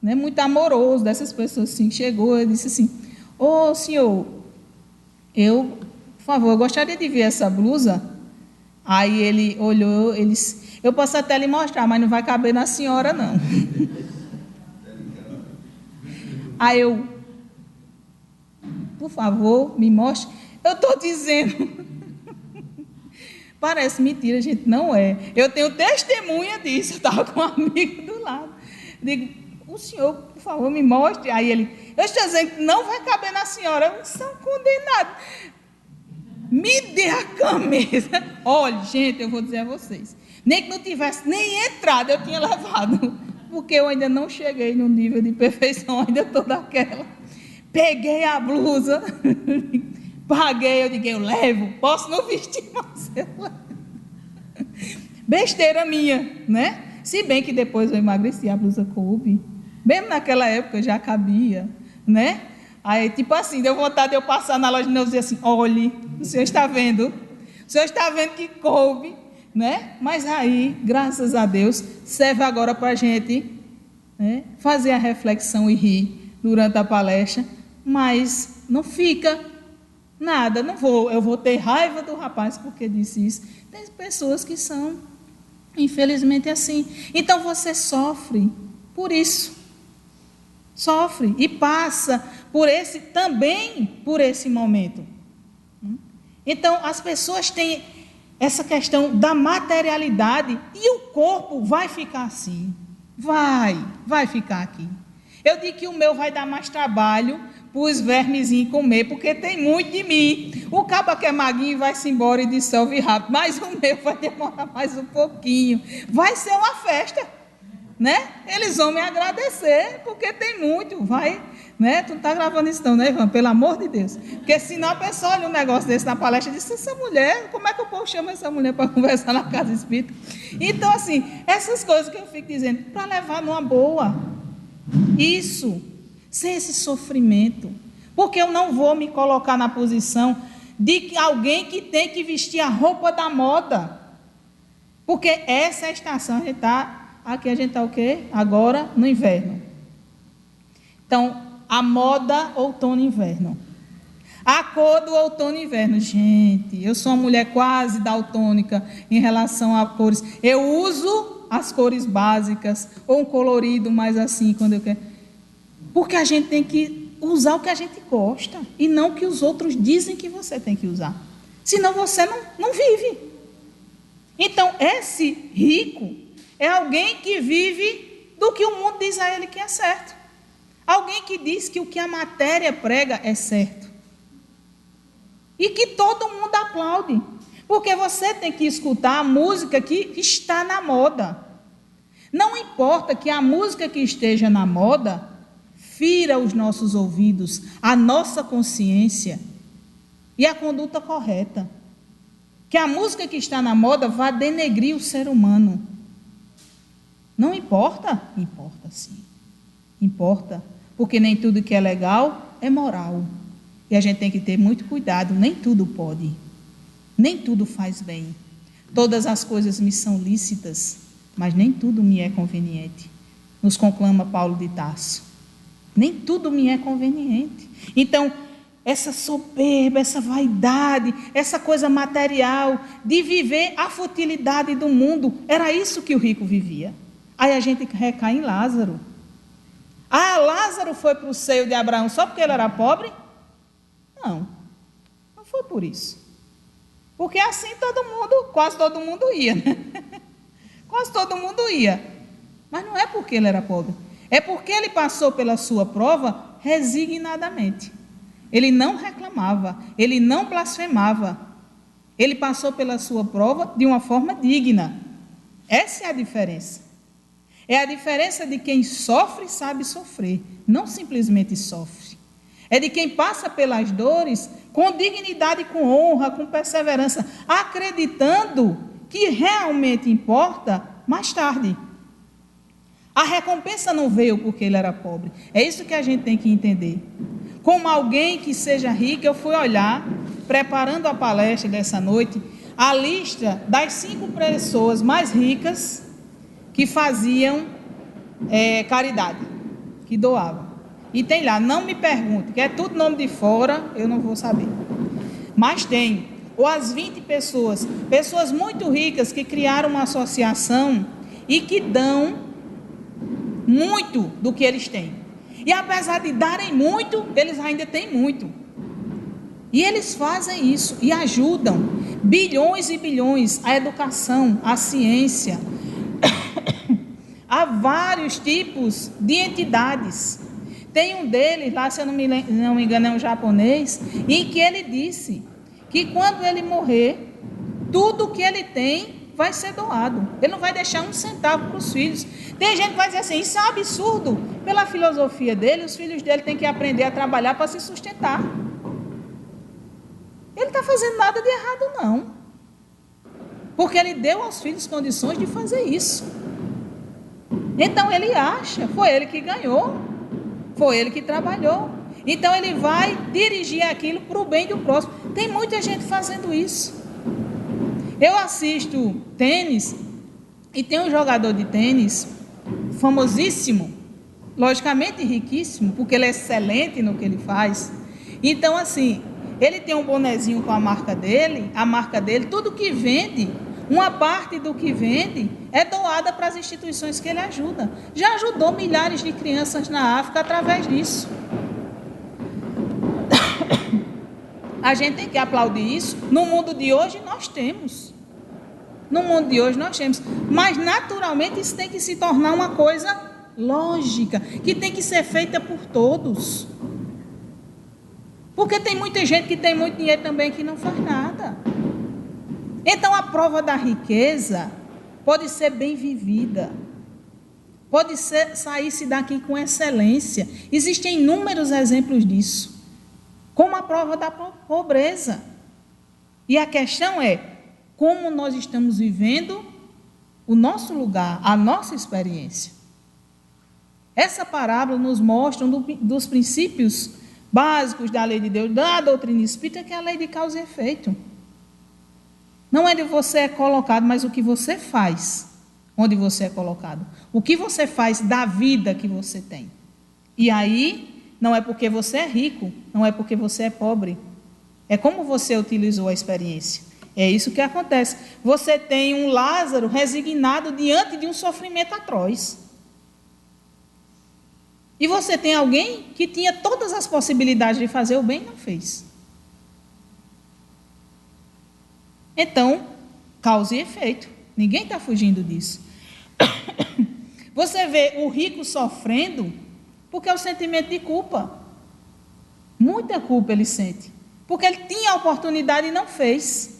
né, muito amoroso, dessas pessoas assim, chegou e disse assim: ô senhor, por favor, eu gostaria de ver essa blusa. Aí ele olhou, ele disse: eu posso até lhe mostrar, mas não vai caber na senhora, não. Aí eu: por favor, me mostre. Eu estou dizendo, parece mentira, gente, não é. Eu tenho testemunha disso, eu estava com um amigo do lado. Digo: o senhor, por favor, me mostre. Aí ele: eu estou dizendo que não vai caber na senhora. Eu sou condenado. Me dê a camisa. Olha, gente, eu vou dizer a vocês, nem que não tivesse nem entrado, eu tinha levado, porque eu ainda não cheguei no nível de perfeição, ainda estou daquela. Peguei a blusa, paguei, eu digo: eu levo, posso não vestir, mas eu levo. Besteira minha, né? Se bem que depois eu emagreci, a blusa coube, mesmo naquela época já cabia, né? Aí, tipo assim, deu vontade de eu passar na loja e dizer assim: olhe, o senhor está vendo? O senhor está vendo que coube, né? Mas aí, graças a Deus, serve agora para a gente, né, fazer a reflexão e rir durante a palestra, mas não fica nada, eu vou ter raiva do rapaz porque disse isso. Tem pessoas que são, infelizmente, assim. Então você sofre por isso. Sofre e passa também por esse momento. Então, as pessoas têm essa questão da materialidade e o corpo vai ficar assim. Vai ficar aqui. Eu digo que o meu vai dar mais trabalho para os vermezinhos comer, porque tem muito de mim. O cabo que é maguinho vai-se embora e dissolve rápido, mas o meu vai demorar mais um pouquinho. Vai ser uma festa, né? Eles vão me agradecer, porque tem muito, vai, né? Tu não está gravando isso não, né, Ivan? Pelo amor de Deus. Porque senão a pessoa olha um negócio desse na palestra e diz: essa mulher, como é que o povo chama essa mulher para conversar na casa espírita? Então, assim, essas coisas que eu fico dizendo, para levar numa boa, isso, sem esse sofrimento, porque eu não vou me colocar na posição de alguém que tem que vestir a roupa da moda, porque essa é a estação, aqui a gente está o quê? Agora no inverno. Então, a moda outono e inverno. A cor do outono e inverno. Gente, eu sou uma mulher quase daltônica em relação a cores. Eu uso as cores básicas, ou um colorido mais assim, quando eu quero. Porque a gente tem que usar o que a gente gosta, e não o que os outros dizem que você tem que usar. Senão você não vive. Então, esse rico é alguém que vive do que o mundo diz a ele que é certo. Alguém que diz que o que a matéria prega é certo. E que todo mundo aplaude. Porque você tem que escutar a música que está na moda. Não importa que a música que esteja na moda fira os nossos ouvidos, a nossa consciência e a conduta correta. Que a música que está na moda vá denegrir o ser humano. Não importa? Importa sim. Importa. Porque nem tudo que é legal é moral. E a gente tem que ter muito cuidado. Nem tudo pode. Nem tudo faz bem. Todas as coisas me são lícitas, mas nem tudo me é conveniente. Nos conclama Paulo de Tarso. Nem tudo me é conveniente. Então, essa soberba, essa vaidade, essa coisa material, de viver a futilidade do mundo, era isso que o rico vivia. Aí a gente recai em Lázaro. Ah, Lázaro foi para o seio de Abraão só porque ele era pobre? Não foi por isso. Porque assim quase todo mundo ia, né? Quase todo mundo ia. Mas não é porque ele era pobre. É porque ele passou pela sua prova resignadamente. Ele não reclamava, ele não blasfemava. Ele passou pela sua prova de uma forma digna. Essa é a diferença. É a diferença de quem sofre e sabe sofrer, não simplesmente sofre. É de quem passa pelas dores com dignidade, com honra, com perseverança, acreditando que realmente importa mais tarde. A recompensa não veio porque ele era pobre. É isso que a gente tem que entender. Como alguém que seja rico, eu fui olhar, preparando a palestra dessa noite, a lista das 5 pessoas mais ricas que faziam caridade, que doavam. E tem lá, não me pergunte, que é tudo nome de fora, eu não vou saber. Mas tem, ou as 20 pessoas muito ricas que criaram uma associação e que dão muito do que eles têm. E apesar de darem muito, eles ainda têm muito. E eles fazem isso e ajudam bilhões e bilhões à educação, à ciência, a vários tipos de entidades. Tem um deles lá, se eu não me engano, é um japonês, em que ele disse que quando ele morrer, tudo que ele tem vai ser doado. Ele não vai deixar um centavo para os filhos. Tem gente que vai dizer assim, isso é um absurdo. Pela filosofia dele, os filhos dele têm que aprender a trabalhar para se sustentar. Ele não está fazendo nada de errado, não. Porque ele deu aos filhos condições de fazer isso. Então ele acha, foi ele que ganhou, foi ele que trabalhou. Então ele vai dirigir aquilo para o bem do próximo. Tem muita gente fazendo isso. Eu assisto tênis e tem um jogador de tênis famosíssimo, logicamente riquíssimo, porque ele é excelente no que ele faz. Então assim, ele tem um bonezinho com a marca dele, tudo que vende, uma parte do que vende é doada para as instituições que ele ajuda. Já ajudou milhares de crianças na África através disso. A gente tem que aplaudir isso. No mundo de hoje nós temos. Mas naturalmente isso tem que se tornar uma coisa lógica, que tem que ser feita por todos. Porque tem muita gente que tem muito dinheiro também que não faz nada. Então a prova da riqueza pode ser bem vivida. Pode sair-se daqui com excelência. Existem inúmeros exemplos disso. Como a prova da pobreza. E a questão é, como nós estamos vivendo o nosso lugar, a nossa experiência. Essa parábola nos mostra um dos princípios básicos da lei de Deus, da doutrina espírita, que é a lei de causa e efeito. Não é onde você é colocado, mas o que você faz, onde você é colocado. O que você faz da vida que você tem. E aí, não é porque você é rico, não é porque você é pobre. É como você utilizou a experiência. É isso que acontece. Você tem um Lázaro resignado diante de um sofrimento atroz. E você tem alguém que tinha todas as possibilidades de fazer o bem e não fez. Então, causa e efeito. Ninguém está fugindo disso. Você vê o rico sofrendo porque é o sentimento de culpa. Muita culpa ele sente. Porque ele tinha a oportunidade e não fez.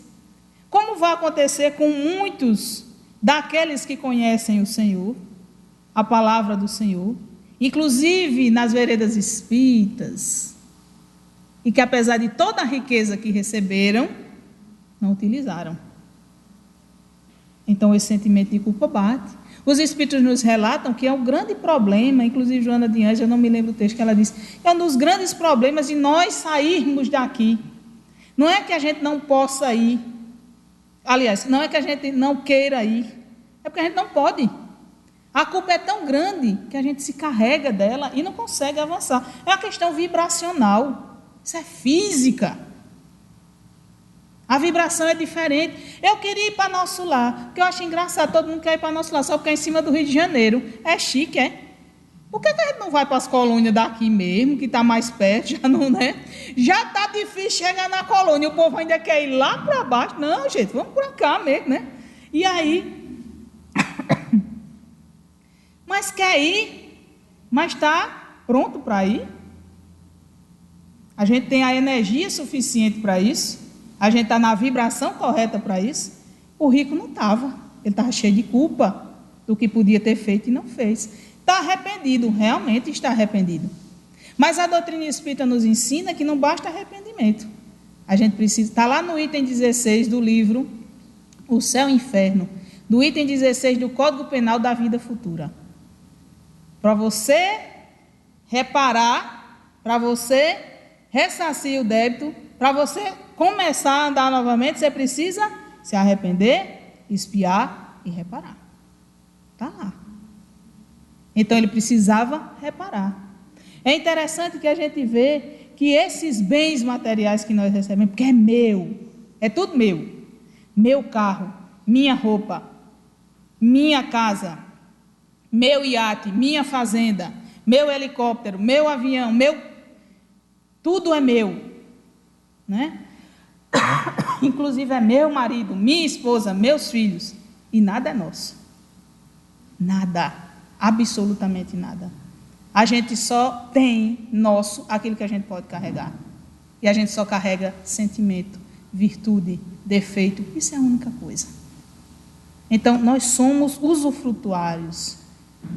Como vai acontecer com muitos daqueles que conhecem o Senhor, a palavra do Senhor, inclusive nas veredas espíritas, e que apesar de toda a riqueza que receberam, não utilizaram. Então esse sentimento de culpa bate. Os espíritos nos relatam que é um grande problema, inclusive Joana de Anjos, eu não me lembro o texto que ela disse, é um dos grandes problemas de nós sairmos daqui. Não é que a gente não possa ir, aliás, não é que a gente não queira ir, é porque a gente não pode. A culpa é tão grande que a gente se carrega dela e não consegue avançar. É uma questão vibracional, isso é física. A vibração é diferente. Eu queria ir para Nosso Lar, porque eu acho engraçado, todo mundo quer ir para Nosso Lar, só porque é em cima do Rio de Janeiro. É chique, é? Por que a gente não vai para as colônias daqui mesmo, que está mais perto, já não, né? Já está difícil chegar na colônia, o povo ainda quer ir lá para baixo. Não, gente, vamos para cá mesmo, né? E aí, mas quer ir, mas está pronto para ir? A gente tem a energia suficiente para isso? A gente está na vibração correta para isso? O rico não estava. Ele estava cheio de culpa do que podia ter feito e não fez. Está arrependido, realmente está arrependido. Mas a doutrina espírita nos ensina que não basta arrependimento. A gente precisa, está lá no item 16 do livro O Céu e o Inferno, do item 16 do Código Penal da Vida Futura. Para você reparar, para você ressarcir o débito, para você começar a andar novamente, você precisa se arrepender, expiar e reparar. Está lá. Então ele precisava reparar. É interessante que a gente vê que esses bens materiais que nós recebemos, porque é meu, é tudo meu. Meu carro, minha roupa, minha casa, meu iate, minha fazenda, meu helicóptero, meu avião, tudo é meu, né? Inclusive é meu marido, minha esposa, meus filhos, e nada é nosso. Nada, absolutamente nada. A gente só tem nosso aquilo que a gente pode carregar. E a gente só carrega sentimento, virtude, defeito. Isso é a única coisa. Então, nós somos usufrutuários.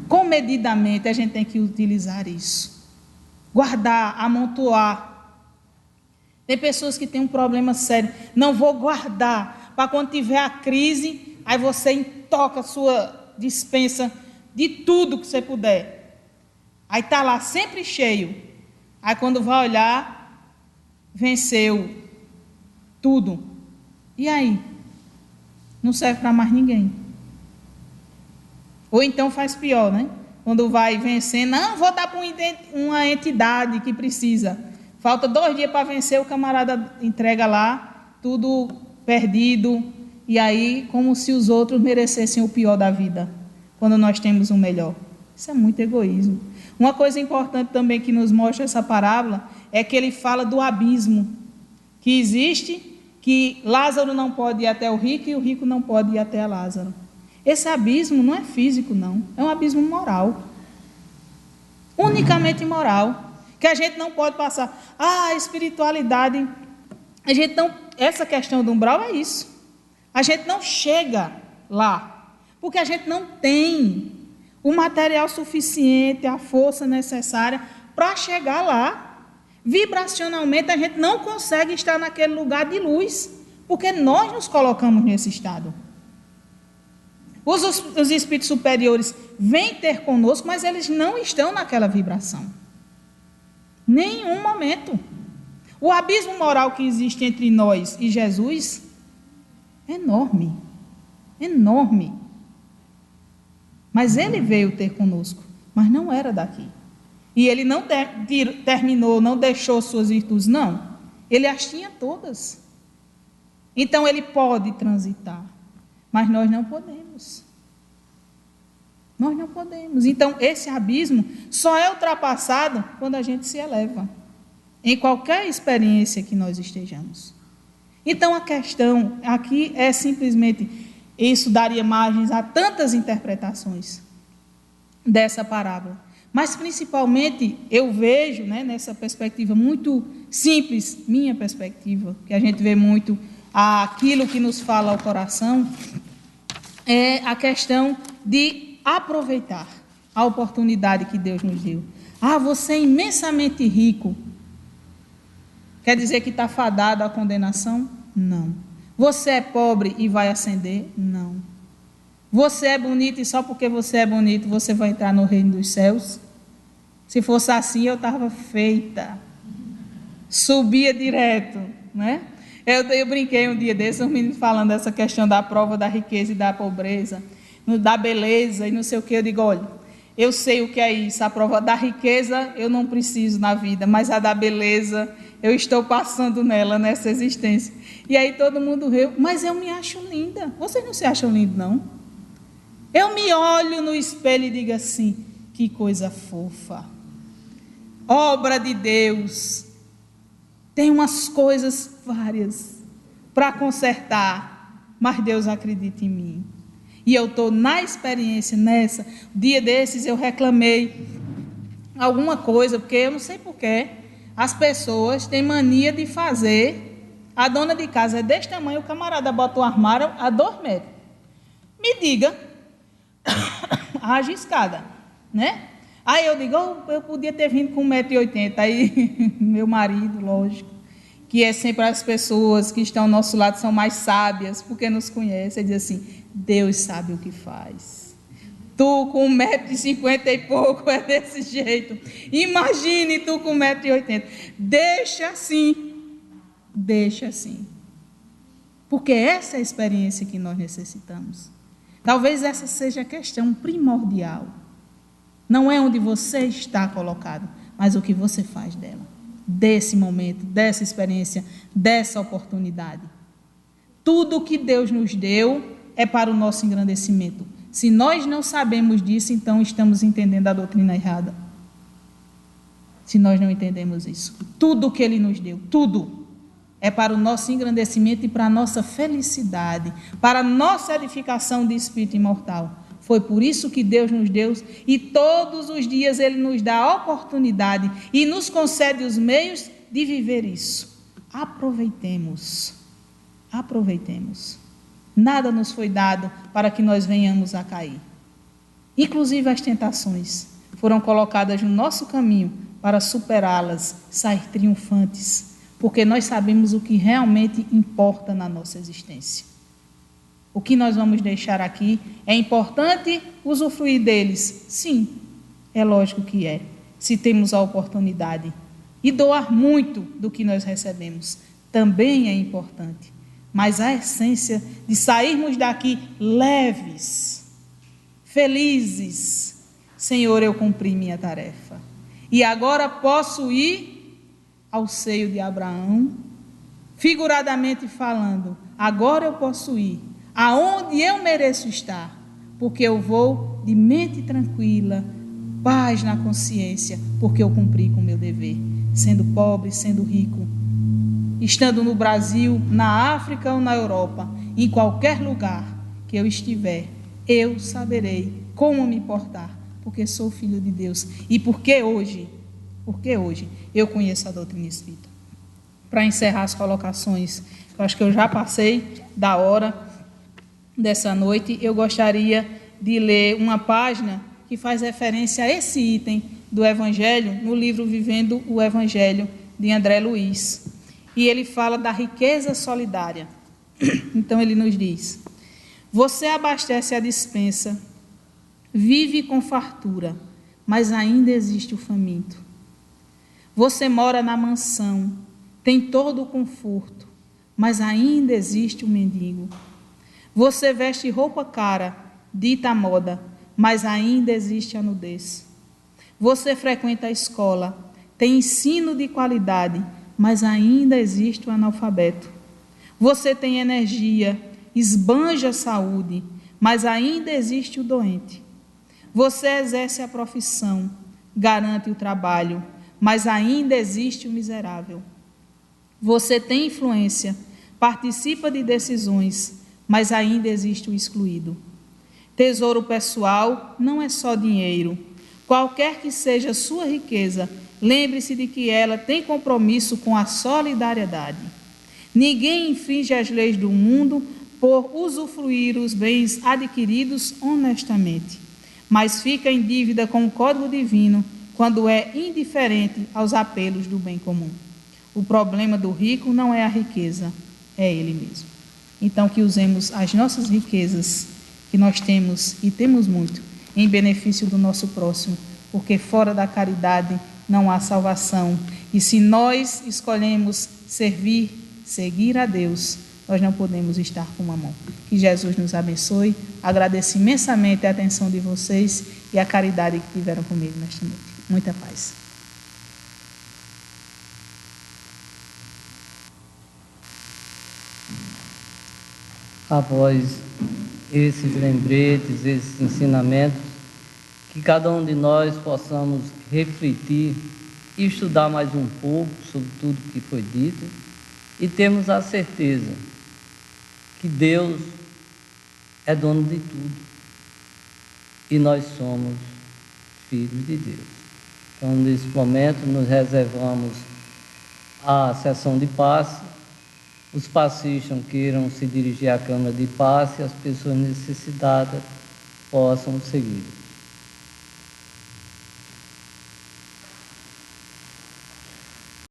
Comedidamente, a gente tem que utilizar isso. Guardar, amontoar. Tem pessoas que têm um problema sério. Não vou guardar para quando tiver a crise, aí você entoca a sua despensa de tudo que você puder. Aí está lá sempre cheio. Aí quando vai olhar, venceu tudo. E aí? Não serve para mais ninguém. Ou então faz pior, né? Quando vai vencendo, não, vou dar para uma entidade que precisa. Falta 2 dias para vencer, o camarada entrega lá, tudo perdido. E aí, como se os outros merecessem o pior da vida, quando nós temos o melhor. Isso é muito egoísmo. Uma coisa importante também que nos mostra essa parábola é que ele fala do abismo que existe, que Lázaro não pode ir até o rico e o rico não pode ir até Lázaro. Esse abismo não é físico, não. É um abismo moral. Unicamente moral. Que a gente não pode passar. A espiritualidade. A gente não, essa questão do umbral é isso. A gente não chega lá. Porque a gente não tem o material suficiente, a força necessária para chegar lá. Vibracionalmente, a gente não consegue estar naquele lugar de luz, porque nós nos colocamos nesse estado. Os espíritos superiores vêm ter conosco, mas eles não estão naquela vibração. Nenhum momento. O abismo moral que existe entre nós e Jesus é enorme. Enorme. Mas ele veio ter conosco, mas não era daqui. E ele não terminou, não deixou suas virtudes, não. Ele as tinha todas. Então ele pode transitar, mas nós não podemos. Nós não podemos. Então esse abismo só é ultrapassado quando a gente se eleva, em qualquer experiência que nós estejamos. Então a questão aqui é simplesmente... Isso daria margens a tantas interpretações dessa parábola. Mas, principalmente, eu vejo, né, nessa perspectiva muito simples, minha perspectiva, que a gente vê muito aquilo que nos fala ao coração, é a questão de aproveitar a oportunidade que Deus nos deu. Ah, você é imensamente rico. Quer dizer que está fadado à condenação? Não. Você é pobre e vai ascender? Não. Você é bonito e só porque você é bonito você vai entrar no reino dos céus? Se fosse assim, eu estava feita. Subia direto, né? Eu brinquei um dia desses, os meninos falando dessa questão da prova da riqueza e da pobreza, da beleza e não sei o que. Eu digo, olha, eu sei o que é isso. A prova da riqueza eu não preciso na vida, mas a da beleza eu estou passando nela, nessa existência. E aí todo mundo riu, mas eu me acho linda. Vocês não se acham lindos, não? Eu me olho no espelho e digo assim, que coisa fofa. Obra de Deus. Tem umas coisas várias para consertar, mas Deus acredita em mim. E eu estou na experiência, nessa. Dia desses eu reclamei alguma coisa, porque eu não sei porquê. As pessoas têm mania de fazer A dona de casa é desse tamanho, o camarada bota o armário a 2 metros. Me diga, haja escada, né? Aí eu digo, eu podia ter vindo com 1,80 m. Aí meu marido, lógico, que é sempre as pessoas que estão ao nosso lado, são mais sábias, porque nos conhecem, ele diz assim, Deus sabe o que faz. Tu com 1,50 m e pouco é desse jeito. Imagine tu com 1,80 m. Deixa assim. Porque essa é a experiência que nós necessitamos. Talvez essa seja a questão primordial. Não é onde você está colocado, mas o que você faz dela. Desse momento, dessa experiência, dessa oportunidade. Tudo que Deus nos deu é para o nosso engrandecimento. Se nós não sabemos disso, então estamos entendendo a doutrina errada. Se nós não entendemos isso. Tudo que Ele nos deu, tudo, é para o nosso engrandecimento e para a nossa felicidade, para a nossa edificação de espírito imortal. Foi por isso que Deus nos deu e todos os dias Ele nos dá a oportunidade e nos concede os meios de viver isso. Aproveitemos. Nada nos foi dado para que nós venhamos a cair. Inclusive as tentações foram colocadas no nosso caminho para superá-las, sair triunfantes, porque nós sabemos o que realmente importa na nossa existência. O que nós vamos deixar aqui, é importante usufruir deles? Sim, é lógico que é, se temos a oportunidade. E doar muito do que nós recebemos também é importante. Mas a essência de sairmos daqui leves, felizes. Senhor, eu cumpri minha tarefa. E agora posso ir ao seio de Abraão, figuradamente falando, agora eu posso ir aonde eu mereço estar, porque eu vou de mente tranquila, paz na consciência, porque eu cumpri com o meu dever, sendo pobre, sendo rico, estando no Brasil, na África ou na Europa, em qualquer lugar que eu estiver, eu saberei como me portar, porque sou filho de Deus e porque hoje eu conheço a doutrina espírita. Para encerrar as colocações, eu acho que eu já passei da hora dessa noite, eu gostaria de ler uma página que faz referência a esse item do Evangelho, no livro Vivendo o Evangelho, de André Luiz. E ele fala da riqueza solidária. Então ele nos diz: você abastece a despensa, vive com fartura, mas ainda existe o faminto. Você mora na mansão, tem todo o conforto, mas ainda existe o mendigo. Você veste roupa cara, dita moda, mas ainda existe a nudez. Você frequenta a escola, tem ensino de qualidade, mas ainda existe o analfabeto. Você tem energia, esbanja saúde, mas ainda existe o doente. Você exerce a profissão, garante o trabalho, mas ainda existe o miserável. Você tem influência, participa de decisões, mas ainda existe o excluído. Tesouro pessoal não é só dinheiro. Qualquer que seja a sua riqueza, lembre-se de que ela tem compromisso com a solidariedade. Ninguém infringe as leis do mundo por usufruir os bens adquiridos honestamente, mas fica em dívida com o código divino quando é indiferente aos apelos do bem comum. O problema do rico não é a riqueza, é ele mesmo. Então, que usemos as nossas riquezas, que nós temos, e temos muito, em benefício do nosso próximo, porque fora da caridade não há salvação. E se nós escolhemos seguir a Deus, nós não podemos estar com mamão. Que Jesus nos abençoe. Agradeço imensamente a atenção de vocês e a caridade que tiveram comigo nesta noite. Muita paz. Após esses lembretes, esses ensinamentos, que cada um de nós possamos refletir e estudar mais um pouco sobre tudo que foi dito e termos a certeza que Deus é dono de tudo e nós somos filhos de Deus. Então, nesse momento, nos reservamos a sessão de passe os passistas queiram se dirigir à Câmara de Passe e as pessoas necessitadas possam seguir.